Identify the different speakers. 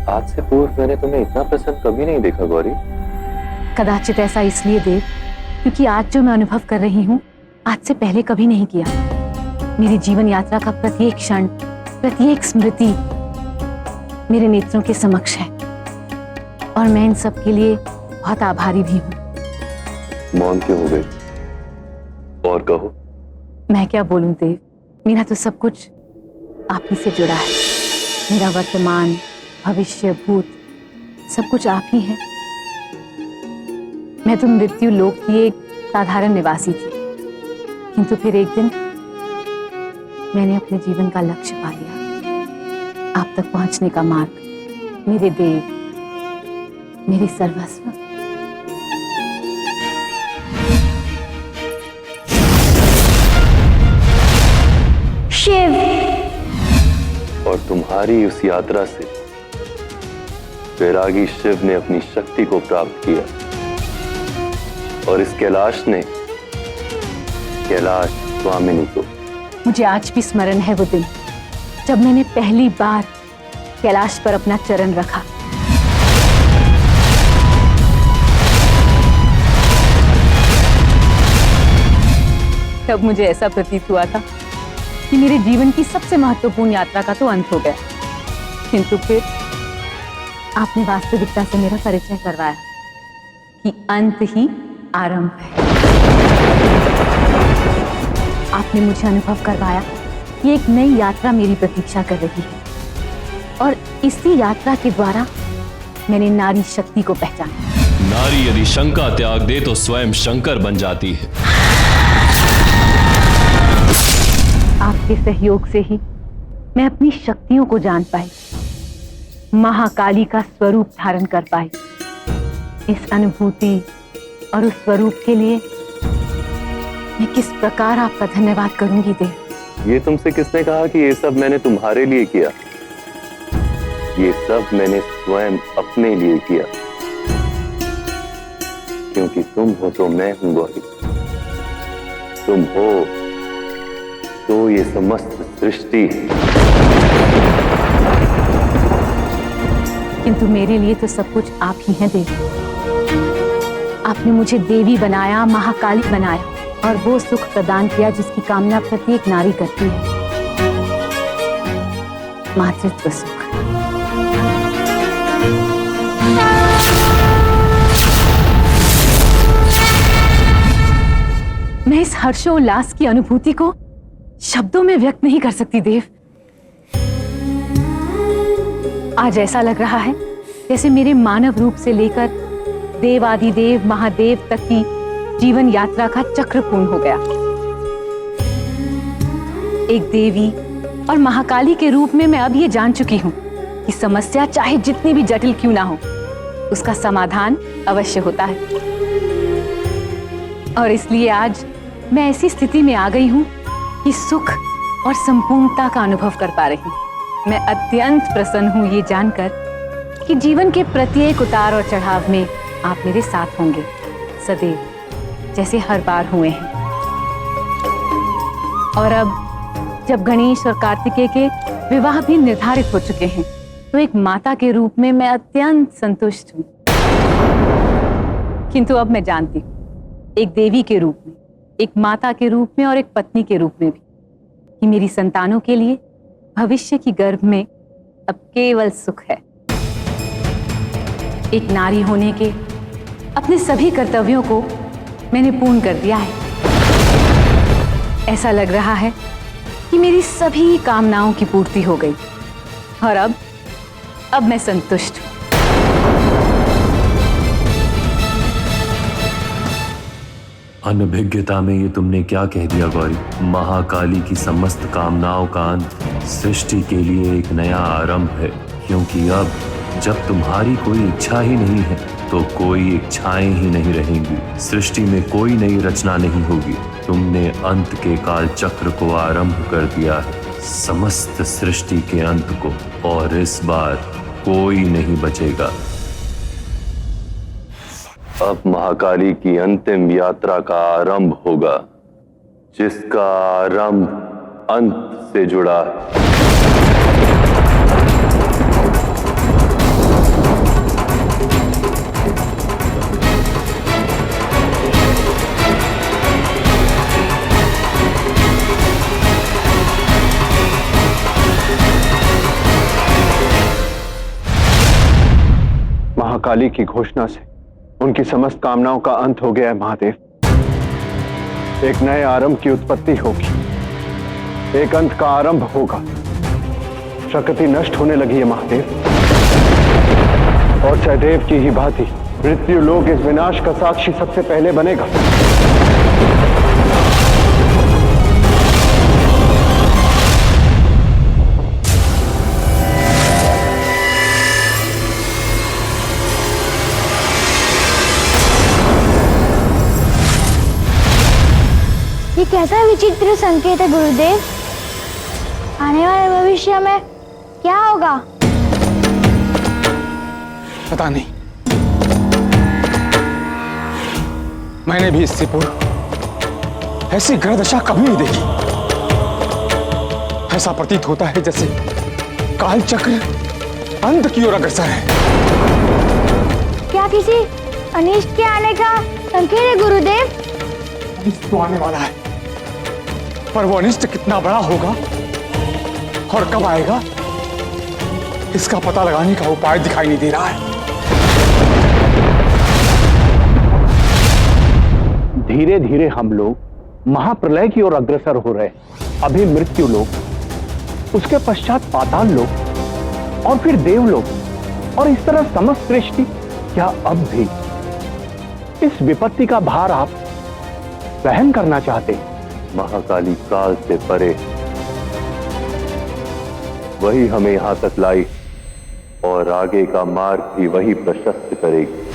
Speaker 1: आज से पूर्व मैंने तुम्हें इतना प्रसन्न कभी नहीं देखा गौरी।
Speaker 2: कदाचित ऐसा इसलिए देव, क्योंकि आज जो मैं अनुभव कर रही हूँ आज से पहले कभी नहीं किया। मेरी जीवन यात्रा का प्रत्येक क्षण, प्रत्येक स्मृति मेरे नेत्रों के समक्ष है और मैं इन सब के लिए बहुत आभारी भी हूँ।
Speaker 1: मौन क्यों हो गई? और कहो।
Speaker 2: मैं क्या बोलूं देव, मेरा तो सब कुछ आप ही से जुड़ा है। मेरा वर्तमान, भविष्य, भूत सब कुछ आप ही है। मैं तो मृत्यु लोक की एक साधारण निवासी थी, किंतु फिर एक दिन मैंने अपने जीवन का लक्ष्य पा लिया। आप तक पहुंचने का मार्ग, मेरे देव, मेरे सर्वस्व।
Speaker 3: शिव।
Speaker 1: और तुम्हारी उस यात्रा से वैरागी शिव ने अपनी शक्ति को प्राप्त किया और इस कैलाश ने कैलाश स्वामिनी को।
Speaker 2: मुझे आज भी स्मरण है वो दिन जब मैंने पहली बार कैलाश पर अपना चरण रखा। तब मुझे ऐसा प्रतीत हुआ था कि मेरे जीवन की सबसे महत्वपूर्ण यात्रा का तो अंत हो गया, किंतु फिर आपने वास्तविकता से मेरा परिचय करवाया कि अंत ही आरंभ है। आपने मुझे अनुभव करवाया कि एक नई यात्रा मेरी प्रतीक्षा कर रही है और इसी यात्रा के द्वारा मैंने नारी शक्ति को पहचाना।
Speaker 4: नारी यदि शंका त्याग दे तो स्वयं शंकर बन जाती है।
Speaker 2: आपके सहयोग से ही मैं अपनी शक्तियों को जान पाई, महाकाली का स्वरूप धारण कर पाई। इस अनुभूति और उस स्वरूप के लिए मैं किस प्रकार आपका धन्यवाद करूंगी देव।
Speaker 1: ये तुमसे किसने कहा कि ये सब मैंने तुम्हारे लिए किया? ये सब मैंने स्वयं अपने लिए किया, क्योंकि तुम हो तो मैं हूं गौरी। तुम हो तो ये समस्त सृष्टि है।
Speaker 2: किंतु मेरे लिए तो सब कुछ आप ही हैं देव। आपने मुझे देवी बनाया, महाकाली बनाया और वो सुख प्रदान किया जिसकी कामना प्रत्येक नारी करती है, मातृत्व सुख। मैं इस हर्षोल्लास की अनुभूति को शब्दों में व्यक्त नहीं कर सकती देव। आज ऐसा लग रहा है जैसे मेरे मानव रूप से लेकर देवादिदेव महादेव तक की जीवन यात्रा का चक्र पूर्ण हो गया। एक देवी और महाकाली के रूप में मैं अब ये जान चुकी हूं कि समस्या चाहे जितनी भी जटिल क्यों ना हो, उसका समाधान अवश्य होता है। और इसलिए आज मैं ऐसी स्थिति में आ गई हूं कि सुख और संपूर्णता का अनुभव कर पा रही हूं। मैं अत्यंत प्रसन्न हूं ये जानकर कि जीवन के प्रत्येक उतार और चढ़ाव में आप मेरे साथ होंगे सदैव, जैसे हर बार हुए हैं। और अब जब गणेश और कार्तिकेय के विवाह भी निर्धारित हो चुके हैं, तो एक माता के रूप में मैं अत्यंत संतुष्ट हूं। किंतु अब मैं जानती हूं, एक देवी के रूप में, एक माता के रूप में और एक पत्नी के रूप में भी, कि मेरी संतानों के लिए भविष्य की गर्भ में अब केवल सुख है। एक नारी होने के अपने सभी कर्तव्यों को मैंने पूर्ण कर दिया है। ऐसा लग रहा है कि मेरी सभी कामनाओं की पूर्ति हो गई और अब मैं संतुष्ट हूं।
Speaker 4: अनभिज्ञता में ये तुमने क्या कह दिया गौरी? महाकाली की समस्त कामनाओं का अंत सृष्टि के लिए एक नया आरंभ है, क्योंकि अब जब तुम्हारी कोई इच्छा ही नहीं है तो कोई इच्छाएं ही नहीं रहेंगी। सृष्टि में कोई नई रचना नहीं होगी। तुमने अंत के काल चक्र को आरंभ कर दिया है, समस्त सृष्टि के अंत को, और इस बार कोई नहीं बचेगा।
Speaker 1: अब महाकाली की अंतिम यात्रा का आरंभ होगा, जिसका आरंभ अंत से जुड़ा है।
Speaker 5: महाकाली की घोषणा से उनकी समस्त कामनाओं का अंत हो गया है महादेव। एक नए आरंभ की उत्पत्ति होगी, एक अंत का आरंभ होगा। प्रकृति नष्ट होने लगी है महादेव, और सहदेव की ही भांति मृत्यु लोक इस विनाश का साक्षी सबसे पहले बनेगा।
Speaker 3: ये कैसा विचित्र संकेत है गुरुदेव? आने वाले भविष्य में क्या होगा?
Speaker 6: पता नहीं। मैंने भी इससे पूर्व ऐसी ग्रह दशा कभी नहीं देखी। ऐसा प्रतीत होता है जैसे काल चक्र अंत की ओर अग्रसर है।
Speaker 3: क्या किसी अनिष्ट के आने का संकेत है गुरुदेव?
Speaker 6: अनिष्ट तो आने वाला है, पर वो अनिष्ट कितना बड़ा होगा और कब आएगा, इसका पता लगाने का उपाय दिखाई नहीं दे रहा है।
Speaker 5: धीरे धीरे हम लोग महाप्रलय की ओर अग्रसर हो रहे हैं। अभी मृत्यु लोक, उसके पश्चात पाताल लोक और फिर देवलोक, और इस तरह समस्त सृष्टि। क्या अब भी इस विपत्ति का भार आप सहन करना चाहते हैं?
Speaker 1: महाकाली काल से परे, वही हमें यहां तक लाई और आगे का मार्ग भी वही प्रशस्त करेगी।